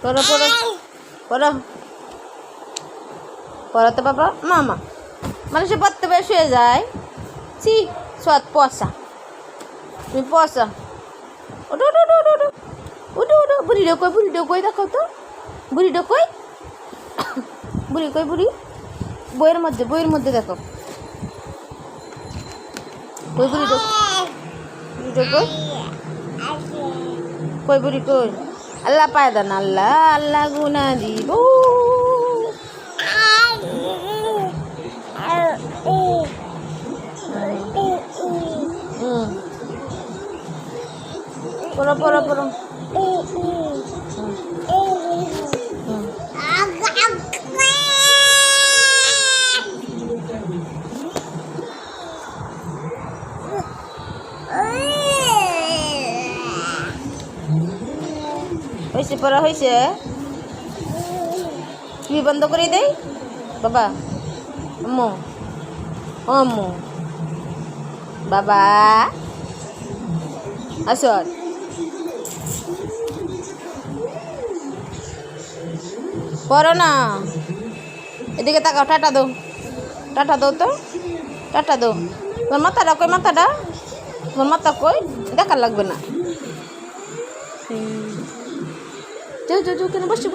পড়ো পড়ো পড়ো পড়ো তো বাবা মামা মানুষের পড়তে বেশ হয়ে যায় ছি সৎ পয়সা তুমি পয়সা ওটো ওটো ওটো ওটো ওটো ওটো ওটো বুড়ি কই দেখো তো বুড়ি কই বুড়ি কই বুড়ি বইয়ের মধ্যে দেখো কই বুড়ি কই কই বুড়ি কই আল্লাহ পায় দেন আল্লাহ আল্লাহ গুনা দিব পড়ো পড়ো পড়ো হয়েছে পড়া হয়েছে টিভি বন্ধ করে দেই বাবা আম্মু আম্মু বাবা আসর পড়ো না এদিকে তাকাও টাটা দো তো টাটা দো তোমার মাথাটা তোমার মাথা কই দেখার লাগবে না যাও কেন বসে